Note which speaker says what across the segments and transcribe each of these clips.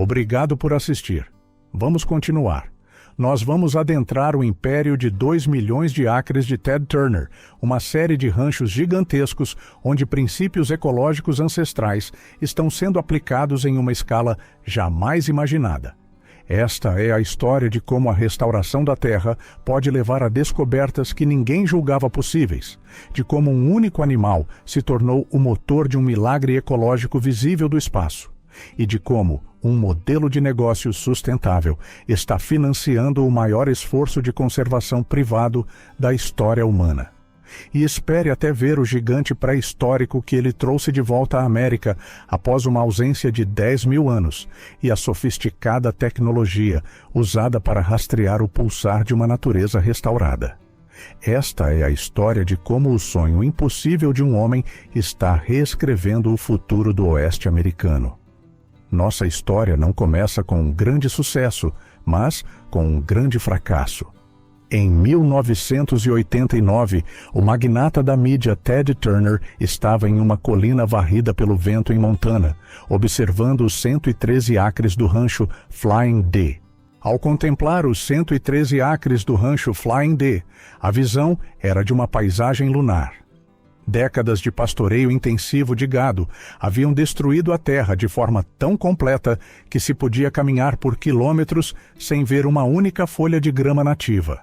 Speaker 1: Obrigado por assistir. Vamos continuar. Nós vamos adentrar o império de 2 milhões de acres de Ted Turner, uma série de ranchos gigantescos onde princípios ecológicos ancestrais estão sendo aplicados em uma escala jamais imaginada. Esta é a história de como a restauração da Terra pode levar a descobertas que ninguém julgava possíveis, de como um único animal se tornou o motor de um milagre ecológico visível do espaço, e de como um modelo de negócio sustentável está financiando o maior esforço de conservação privado da história humana. E espere até ver o gigante pré-histórico que ele trouxe de volta à América após uma ausência de 10 mil anos e a sofisticada tecnologia usada para rastrear o pulsar de uma natureza restaurada. Esta é a história de como o sonho impossível de um homem está reescrevendo o futuro do Oeste americano. Nossa história não começa com um grande sucesso, mas com um grande fracasso. Em 1989, o magnata da mídia Ted Turner estava em uma colina varrida pelo vento em Montana, observando os 113 acres do rancho Flying D. Ao contemplar os 113 acres do rancho Flying D, a visão era de uma paisagem lunar. Décadas de pastoreio intensivo de gado haviam destruído a terra de forma tão completa que se podia caminhar por quilômetros sem ver uma única folha de grama nativa.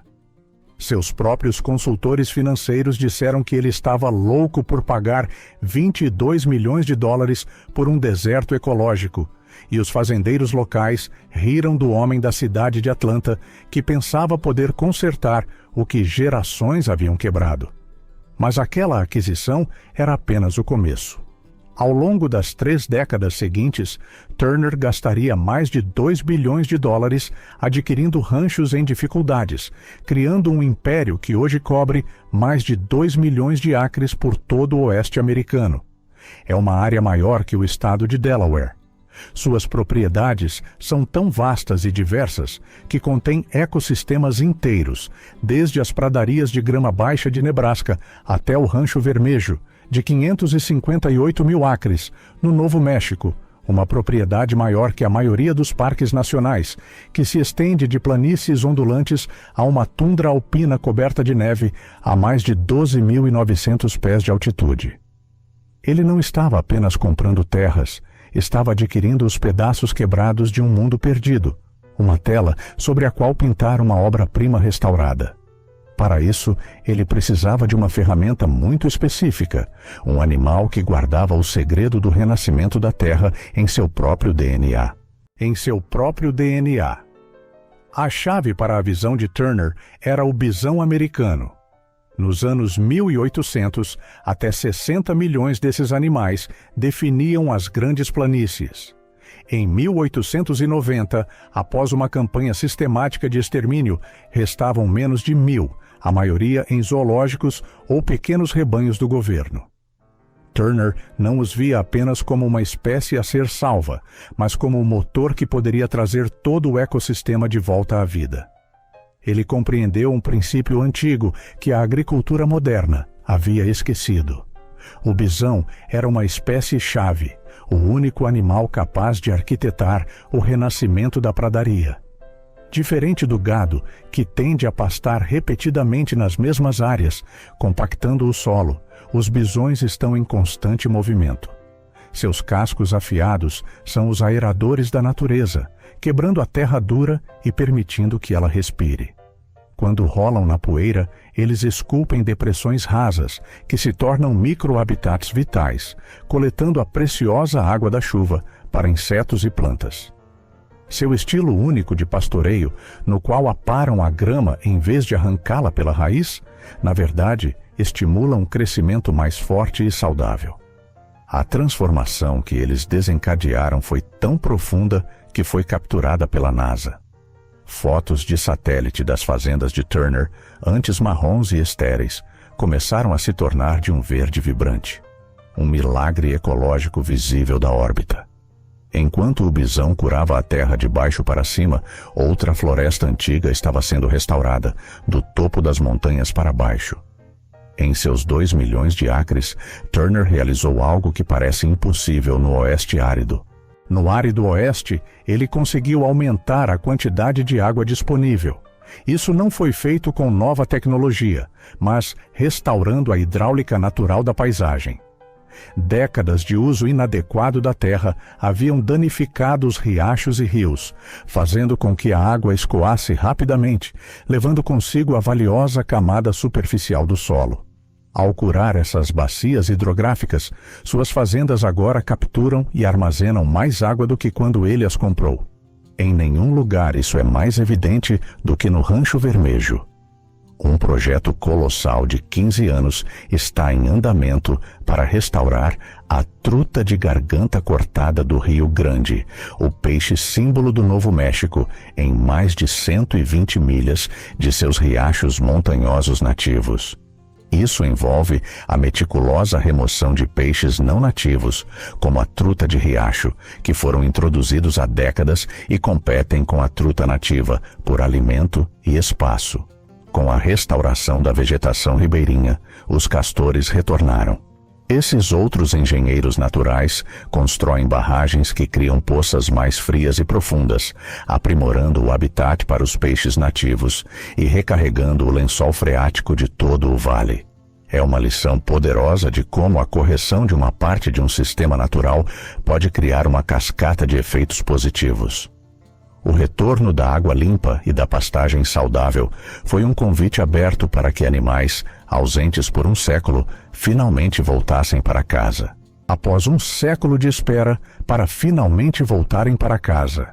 Speaker 1: Seus próprios consultores financeiros disseram que ele estava louco por pagar 22 milhões de dólares por um deserto ecológico, e os fazendeiros locais riram do homem da cidade de Atlanta que pensava poder consertar o que gerações haviam quebrado. Mas aquela aquisição era apenas o começo. Ao longo das 3 décadas seguintes, Turner gastaria mais de 2 bilhões de dólares adquirindo ranchos em dificuldades, criando um império que hoje cobre mais de 2 milhões de acres por todo o oeste americano. É uma área maior que o estado de Delaware. Suas propriedades são tão vastas e diversas que contêm ecossistemas inteiros, desde as pradarias de grama baixa de Nebraska até o Rancho Vermelho, de 558 mil acres, no Novo México, uma propriedade maior que a maioria dos parques nacionais, que se estende de planícies ondulantes a uma tundra alpina coberta de neve a mais de 12.900 pés de altitude. Ele não estava apenas comprando terras, estava adquirindo os pedaços quebrados de um mundo perdido, uma tela sobre a qual pintar uma obra-prima restaurada. Para isso, ele precisava de uma ferramenta muito específica, um animal que guardava o segredo do renascimento da Terra em seu próprio DNA. A chave para a visão de Turner era o bisão americano. Nos anos 1800, até 60 milhões desses animais definiam as grandes planícies. Em 1890, após uma campanha sistemática de extermínio, restavam menos de 1.000, a maioria em zoológicos ou pequenos rebanhos do governo. Turner não os via apenas como uma espécie a ser salva, mas como um motor que poderia trazer todo o ecossistema de volta à vida. Ele compreendeu um princípio antigo que a agricultura moderna havia esquecido. O bisão era uma espécie-chave, o único animal capaz de arquitetar o renascimento da pradaria. Diferente do gado, que tende a pastar repetidamente nas mesmas áreas, compactando o solo, os bisões estão em constante movimento. Seus cascos afiados são os aeradores da natureza, quebrando a terra dura e permitindo que ela respire. Quando rolam na poeira, eles esculpem depressões rasas, que se tornam microhabitats vitais, coletando a preciosa água da chuva para insetos e plantas. Seu estilo único de pastoreio, no qual aparam a grama em vez de arrancá-la pela raiz, na verdade, estimula um crescimento mais forte e saudável. A transformação que eles desencadearam foi tão profunda que foi capturada pela NASA. Fotos de satélite das fazendas de Turner, antes marrons e estéreis, começaram a se tornar de um verde vibrante. Um milagre ecológico visível da órbita. Enquanto o bisão curava a terra de baixo para cima, outra floresta antiga estava sendo restaurada, do topo das montanhas para baixo. Em seus 2 milhões de acres, Turner realizou algo que parece impossível no oeste árido. No árido oeste, ele conseguiu aumentar a quantidade de água disponível. Isso não foi feito com nova tecnologia, mas restaurando a hidráulica natural da paisagem. Décadas de uso inadequado da terra haviam danificado os riachos e rios, fazendo com que a água escoasse rapidamente, levando consigo a valiosa camada superficial do solo. Ao curar essas bacias hidrográficas, suas fazendas agora capturam e armazenam mais água do que quando ele as comprou. Em nenhum lugar isso é mais evidente do que no Rancho Vermelho. Um projeto colossal de 15 anos está em andamento para restaurar a truta de garganta cortada do Rio Grande, o peixe símbolo do Novo México, em mais de 120 milhas de seus riachos montanhosos nativos. Isso envolve a meticulosa remoção de peixes não nativos, como a truta de riacho, que foram introduzidos há décadas e competem com a truta nativa por alimento e espaço. Com a restauração da vegetação ribeirinha, os castores retornaram. Esses outros engenheiros naturais constroem barragens que criam poças mais frias e profundas, aprimorando o habitat para os peixes nativos e recarregando o lençol freático de todo o vale. É uma lição poderosa de como a correção de uma parte de um sistema natural pode criar uma cascata de efeitos positivos. O retorno da água limpa e da pastagem saudável foi um convite aberto para que animais, ausentes por um século, finalmente voltassem para casa. Após um século de espera, para finalmente voltarem para casa.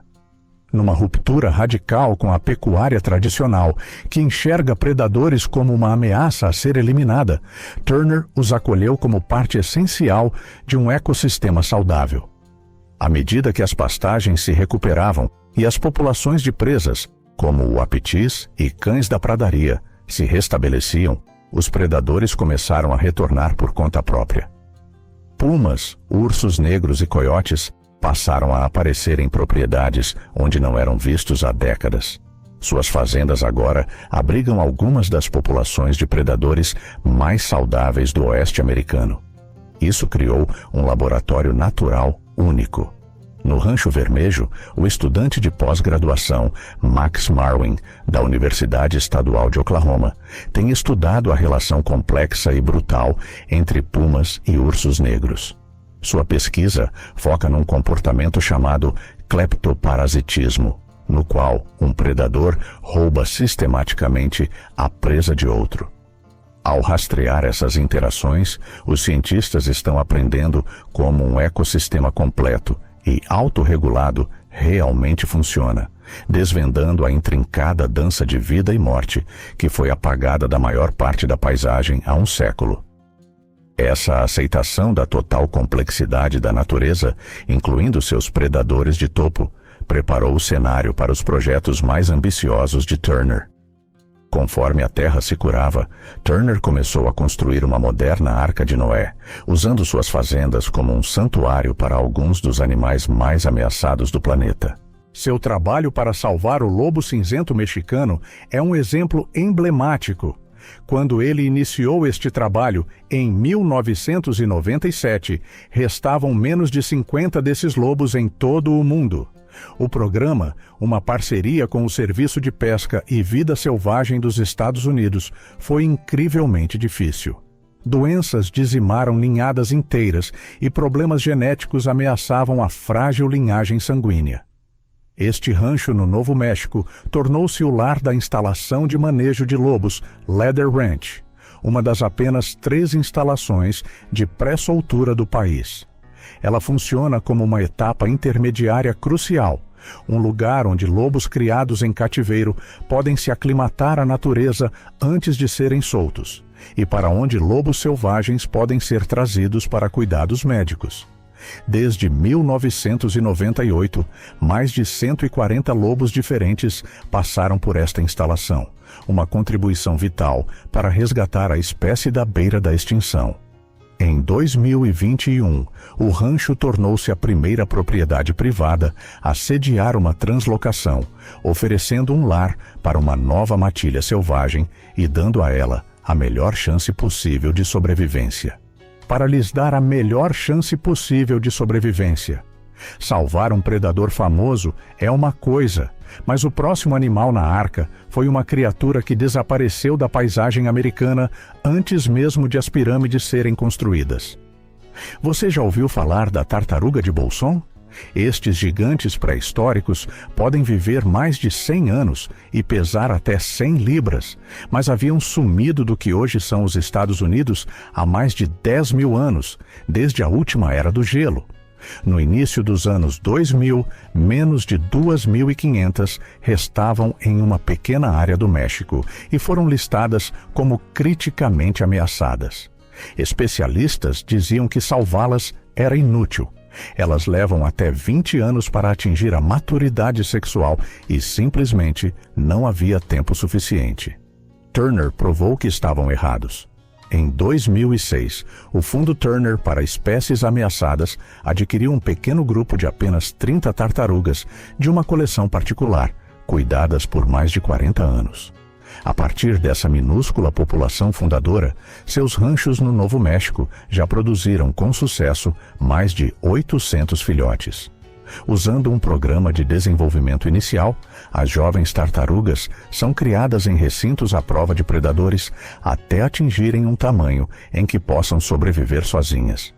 Speaker 1: Numa ruptura radical com a pecuária tradicional, que enxerga predadores como uma ameaça a ser eliminada, Turner os acolheu como parte essencial de um ecossistema saudável. À medida que as pastagens se recuperavam e as populações de presas, como o apitis e cães da pradaria, se restabeleciam, os predadores começaram a retornar por conta própria. Pumas, ursos negros e coiotes passaram a aparecer em propriedades onde não eram vistos há décadas. Suas fazendas agora abrigam algumas das populações de predadores mais saudáveis do oeste americano. Isso criou um laboratório natural único. No Rancho Vermelho, o estudante de pós-graduação Max Marwin, da Universidade Estadual de Oklahoma, tem estudado a relação complexa e brutal entre pumas e ursos negros. Sua pesquisa foca num comportamento chamado cleptoparasitismo, no qual um predador rouba sistematicamente a presa de outro. Ao rastrear essas interações, os cientistas estão aprendendo como um ecossistema completo e autorregulado realmente funciona, desvendando a intrincada dança de vida e morte que foi apagada da maior parte da paisagem há um século. Essa aceitação da total complexidade da natureza, incluindo seus predadores de topo, preparou o cenário para os projetos mais ambiciosos de Turner. Conforme a terra se curava, Turner começou a construir uma moderna Arca de Noé, usando suas fazendas como um santuário para alguns dos animais mais ameaçados do planeta. Seu trabalho para salvar o lobo cinzento mexicano é um exemplo emblemático. Quando ele iniciou este trabalho, em 1997, restavam menos de 50 desses lobos em todo o mundo. O programa, uma parceria com o Serviço de Pesca e Vida Selvagem dos Estados Unidos, foi incrivelmente difícil. Doenças dizimaram ninhadas inteiras e problemas genéticos ameaçavam a frágil linhagem sanguínea. Este rancho no Novo México tornou-se o lar da instalação de manejo de lobos Leather Ranch, uma das apenas 3 instalações de pré-soltura do país. Ela funciona como uma etapa intermediária crucial, um lugar onde lobos criados em cativeiro podem se aclimatar à natureza antes de serem soltos, e para onde lobos selvagens podem ser trazidos para cuidados médicos. Desde 1998, mais de 140 lobos diferentes passaram por esta instalação, uma contribuição vital para resgatar a espécie da beira da extinção. Em 2021, o rancho tornou-se a primeira propriedade privada a sediar uma translocação, oferecendo um lar para uma nova matilha selvagem e dando a ela a melhor chance possível de sobrevivência. Para lhes dar a melhor chance possível de sobrevivência, Salvar um predador famoso é uma coisa, mas o próximo animal na arca foi uma criatura que desapareceu da paisagem americana antes mesmo de as pirâmides serem construídas. Você já ouviu falar da tartaruga de Bolson? Estes gigantes pré-históricos podem viver mais de 100 anos e pesar até 100 libras, mas haviam sumido do que hoje são os Estados Unidos há mais de 10 mil anos, desde a última era do gelo. No início dos anos 2000, menos de 2.500 restavam em uma pequena área do México e foram listadas como criticamente ameaçadas. Especialistas diziam que salvá-las era inútil. Elas levam até 20 anos para atingir a maturidade sexual e simplesmente não havia tempo suficiente. Turner provou que estavam errados. Em 2006, o Fundo Turner para Espécies Ameaçadas adquiriu um pequeno grupo de apenas 30 tartarugas de uma coleção particular, cuidadas por mais de 40 anos. A partir dessa minúscula população fundadora, seus ranchos no Novo México já produziram com sucesso mais de 800 filhotes. Usando um programa de desenvolvimento inicial, as jovens tartarugas são criadas em recintos à prova de predadores até atingirem um tamanho em que possam sobreviver sozinhas.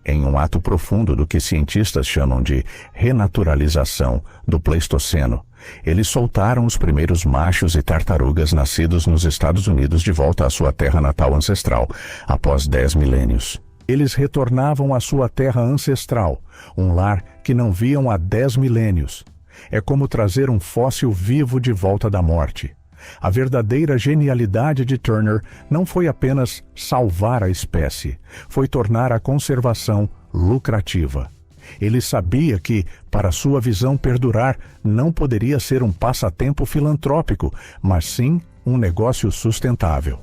Speaker 1: Em um ato profundo do que cientistas chamam de renaturalização do Pleistoceno, eles soltaram os primeiros machos e tartarugas nascidos nos Estados Unidos de volta à sua terra natal ancestral, após 10 milênios. Eles retornavam à sua terra ancestral, um lar que não viam há 10 milênios. É como trazer um fóssil vivo de volta da morte. A verdadeira genialidade de Turner não foi apenas salvar a espécie, foi tornar a conservação lucrativa. Ele sabia que, para sua visão perdurar, não poderia ser um passatempo filantrópico, mas sim um negócio sustentável.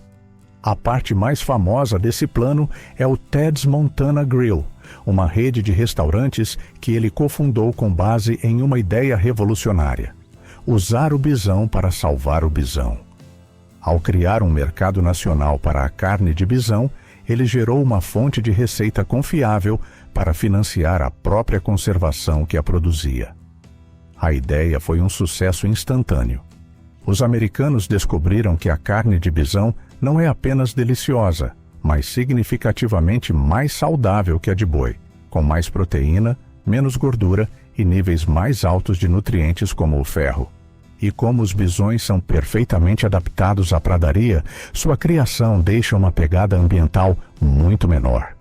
Speaker 1: A parte mais famosa desse plano é o Ted's Montana Grill, uma rede de restaurantes que ele cofundou com base em uma ideia revolucionária: usar o bisão para salvar o bisão. Ao criar um mercado nacional para a carne de bisão, ele gerou uma fonte de receita confiável para financiar a própria conservação que a produzia. A ideia foi um sucesso instantâneo. Os americanos descobriram que a carne de bisão não é apenas deliciosa, mas significativamente mais saudável que a de boi, com mais proteína, menos gordura e níveis mais altos de nutrientes como o ferro. E como os bisões são perfeitamente adaptados à pradaria, sua criação deixa uma pegada ambiental muito menor.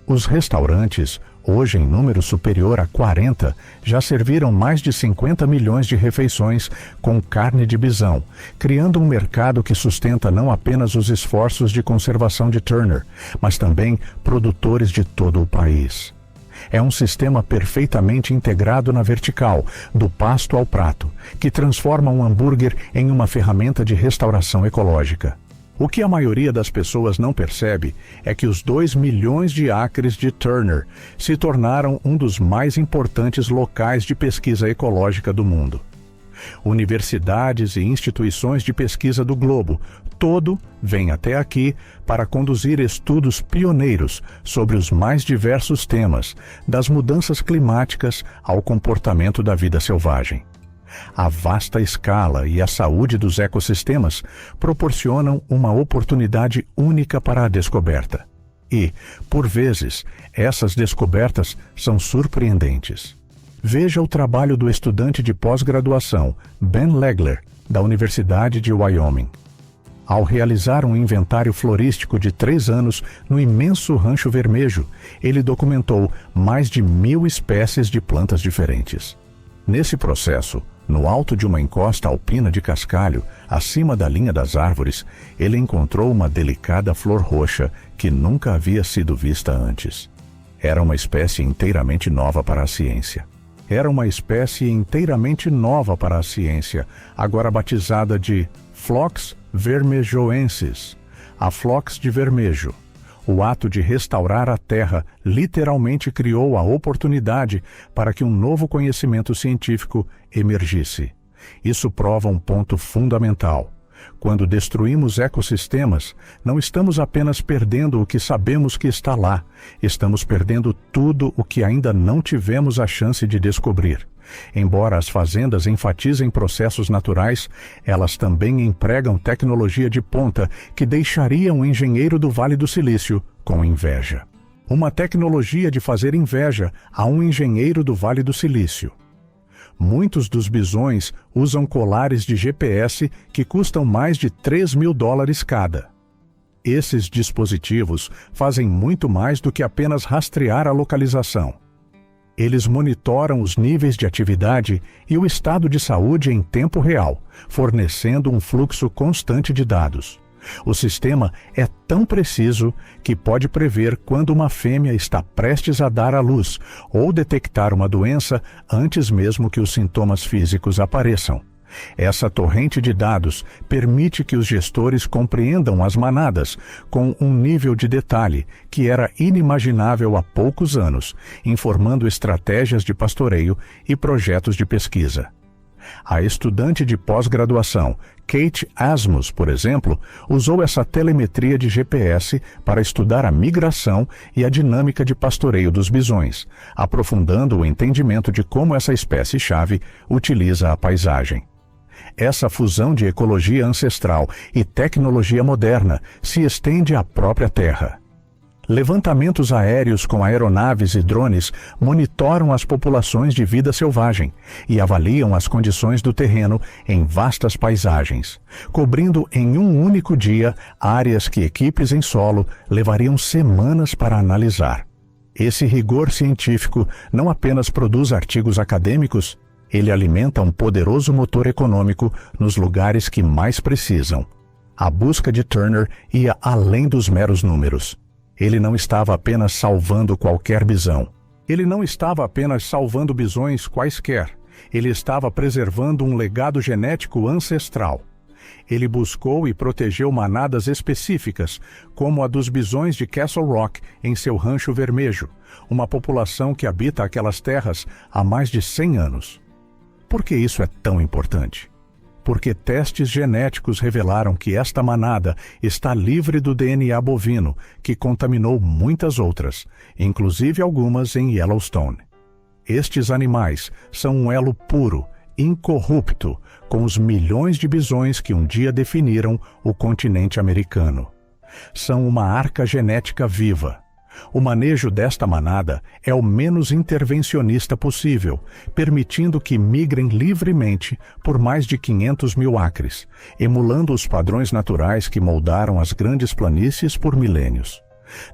Speaker 1: Os restaurantes, hoje em número superior a 40, já serviram mais de 50 milhões de refeições com carne de bisão, criando um mercado que sustenta não apenas os esforços de conservação de Turner, mas também produtores de todo o país. É um sistema perfeitamente integrado na vertical, do pasto ao prato, que transforma um hambúrguer em uma ferramenta de restauração ecológica. O que a maioria das pessoas não percebe é que os 2 milhões de acres de Turner se tornaram um dos mais importantes locais de pesquisa ecológica do mundo. Universidades e instituições de pesquisa do globo todo vêm até aqui para conduzir estudos pioneiros sobre os mais diversos temas, das mudanças climáticas ao comportamento da vida selvagem. A vasta escala e a saúde dos ecossistemas proporcionam uma oportunidade única para a descoberta. E, por vezes, essas descobertas são surpreendentes. Veja o trabalho do estudante de pós-graduação, Ben Legler, da Universidade de Wyoming. Ao realizar um inventário florístico de 3 anos no imenso Rancho Vermejo, ele documentou mais de 1.000 espécies de plantas diferentes. Nesse processo, no alto de uma encosta alpina de cascalho, acima da linha das árvores, ele encontrou uma delicada flor roxa que nunca havia sido vista antes. Era uma espécie inteiramente nova para a ciência. Agora batizada de Phlox vermejoensis, a Phlox de vermejo. O ato de restaurar a terra literalmente criou a oportunidade para que um novo conhecimento científico emergisse. Isso prova um ponto fundamental. Quando destruímos ecossistemas, não estamos apenas perdendo o que sabemos que está lá, estamos perdendo tudo o que ainda não tivemos a chance de descobrir. Embora as fazendas enfatizem processos naturais, elas também empregam tecnologia de ponta que deixaria um engenheiro do Vale do Silício com inveja. Uma tecnologia de fazer inveja a um engenheiro do Vale do Silício. Muitos dos bisões usam colares de GPS que custam mais de $3.000 cada. Esses dispositivos fazem muito mais do que apenas rastrear a localização. Eles monitoram os níveis de atividade e o estado de saúde em tempo real, fornecendo um fluxo constante de dados. O sistema é tão preciso que pode prever quando uma fêmea está prestes a dar à luz ou detectar uma doença antes mesmo que os sintomas físicos apareçam. Essa torrente de dados permite que os gestores compreendam as manadas com um nível de detalhe que era inimaginável há poucos anos, informando estratégias de pastoreio e projetos de pesquisa. A estudante de pós-graduação, Kate Asmus, por exemplo, usou essa telemetria de GPS para estudar a migração e a dinâmica de pastoreio dos bisões, aprofundando o entendimento de como essa espécie-chave utiliza a paisagem. Essa fusão de ecologia ancestral e tecnologia moderna se estende à própria Terra. Levantamentos aéreos com aeronaves e drones monitoram as populações de vida selvagem e avaliam as condições do terreno em vastas paisagens, cobrindo em um único dia áreas que equipes em solo levariam semanas para analisar. Esse rigor científico não apenas produz artigos acadêmicos, ele alimenta um poderoso motor econômico nos lugares que mais precisam. A busca de Turner ia além dos meros números. Ele não estava apenas salvando qualquer bisão. Ele não estava apenas salvando bisões quaisquer. Ele estava preservando um legado genético ancestral. Ele buscou e protegeu manadas específicas, como a dos bisões de Castle Rock em seu Rancho Vermelho, uma população que habita aquelas terras há mais de 100 anos. Por que isso é tão importante? Porque testes genéticos revelaram que esta manada está livre do DNA bovino, que contaminou muitas outras, inclusive algumas em Yellowstone. Estes animais são um elo puro, incorrupto, com os milhões de bisões que um dia definiram o continente americano. São uma arca genética viva. O manejo desta manada é o menos intervencionista possível, permitindo que migrem livremente por mais de 500 mil acres, emulando os padrões naturais que moldaram as grandes planícies por milênios.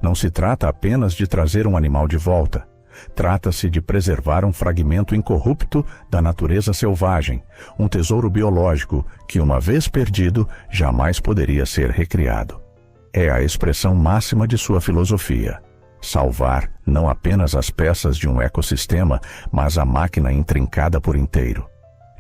Speaker 1: Não se trata apenas de trazer um animal de volta. Trata-se de preservar um fragmento incorrupto da natureza selvagem, um tesouro biológico que, uma vez perdido, jamais poderia ser recriado. É a expressão máxima de sua filosofia. Salvar não apenas as peças de um ecossistema, mas a máquina intrincada por inteiro.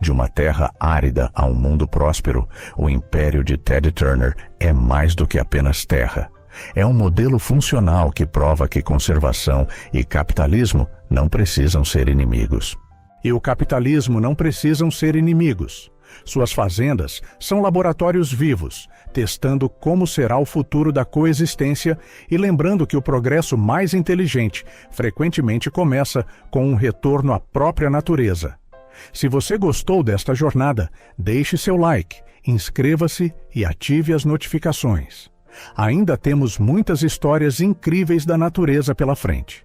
Speaker 1: De uma terra árida a um mundo próspero, o império de Ted Turner é mais do que apenas terra. É um modelo funcional que prova que conservação e capitalismo não precisam ser inimigos. E o capitalismo não precisam ser inimigos. Suas fazendas são laboratórios vivos, testando como será o futuro da coexistência e lembrando que o progresso mais inteligente frequentemente começa com um retorno à própria natureza. Se você gostou desta jornada, deixe seu like, inscreva-se e ative as notificações. Ainda temos muitas histórias incríveis da natureza pela frente.